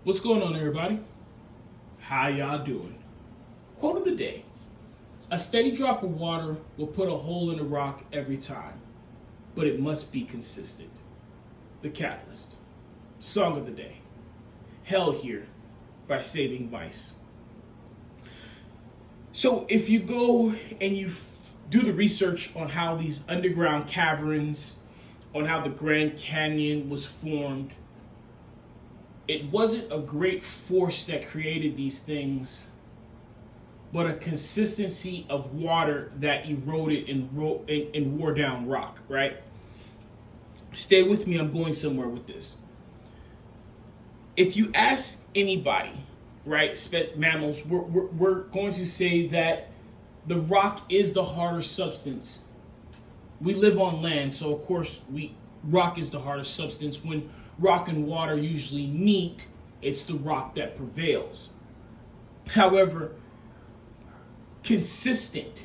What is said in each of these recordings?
What's going on, everybody? How y'all doing? Quote of the day: a steady drop of water will put a hole in a rock every time, but it must be consistent. The Catalyst. Song of the day: Hell Here by Saving Vice. So if you go and you do the research on how these underground caverns, on how the Grand Canyon was formed, it wasn't a great force that created these things, but a consistency of water that eroded and wore down rock, right? Stay with me, I'm going somewhere with this. If you ask anybody, right, mammals, we're going to say that the rock is the harder substance. We live on land, so of course rock is the harder substance. When rock and water usually meet, it's the rock that prevails. However, consistent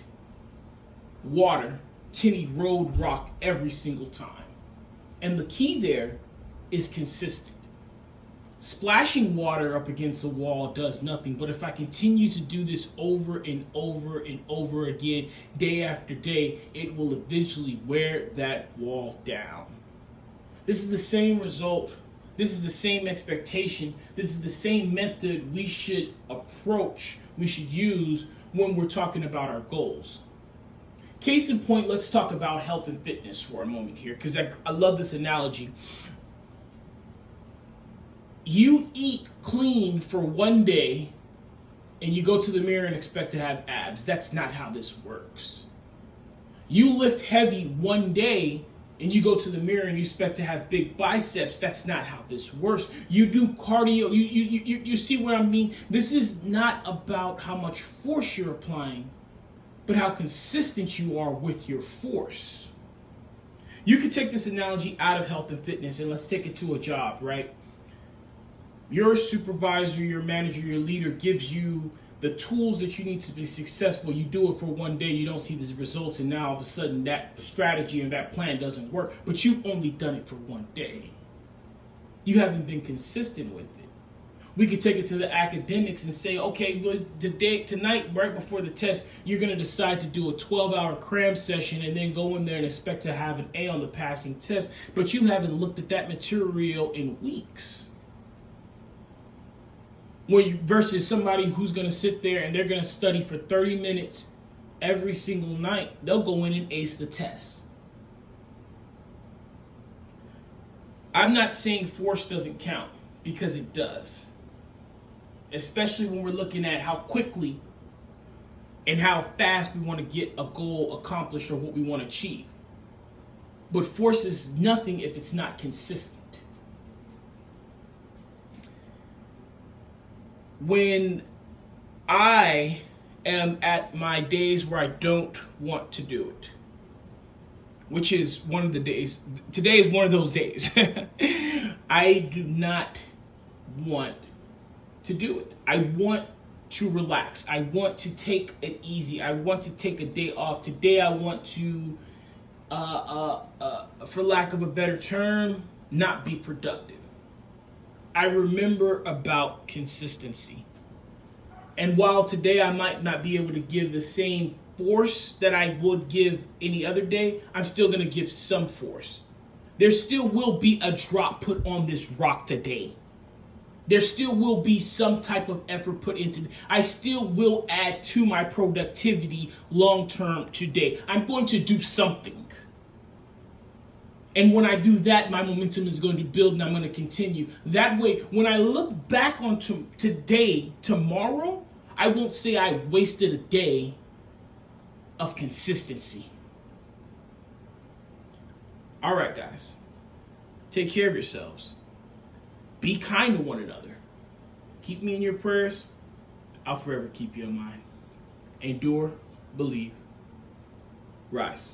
water can erode rock every single time. And the key there is consistent. Splashing water up against a wall does nothing, but if I continue to do this over and over and over again, day after day, it will eventually wear that wall down. This is the same result. This is the same expectation. This is the same method we should use when we're talking about our goals. Case in point, let's talk about health and fitness for a moment here, because I love this analogy. You eat clean for one day and you go to the mirror and expect to have abs. That's not how this works. You lift heavy one day and you go to the mirror and you expect to have big biceps. That's not how this works. You do cardio. You see what I mean? This is not about how much force you're applying, but how consistent you are with your force. You can take this analogy out of health and fitness and let's take it to a job, right? Your supervisor, your manager, your leader gives you the tools that you need to be successful. You do it for one day, you don't see the results, and now all of a sudden that strategy and that plan doesn't work. But you've only done it for one day. You haven't been consistent with it. We could take it to the academics and say, okay, well, tonight, right before the test, you're going to decide to do a 12-hour cram session and then go in there and expect to have an A on the passing test, but you haven't looked at that material in weeks. Versus somebody who's going to sit there and they're going to study for 30 minutes every single night. They'll go in and ace the test. I'm not saying force doesn't count, because it does. Especially when we're looking at how quickly and how fast we want to get a goal accomplished or what we want to achieve. But force is nothing if it's not consistent. When I am at my days where I don't want to do it, which is one of the days, today is one of those days, I do not want to do it. I want to relax. I want to take it easy. I want to take a day off. Today I want to, for lack of a better term, not be productive. I remember about consistency. And while today I might not be able to give the same force that I would give any other day, I'm still going to give some force. There still will be a drop put on this rock today. There still will be some type of effort put into it. I still will add to my productivity long term today. I'm going to do something. And when I do that, my momentum is going to build and I'm going to continue. That way, when I look back on today, tomorrow, I won't say I wasted a day of consistency. All right, guys. Take care of yourselves. Be kind to one another. Keep me in your prayers. I'll forever keep you in mind. Endure, believe, rise.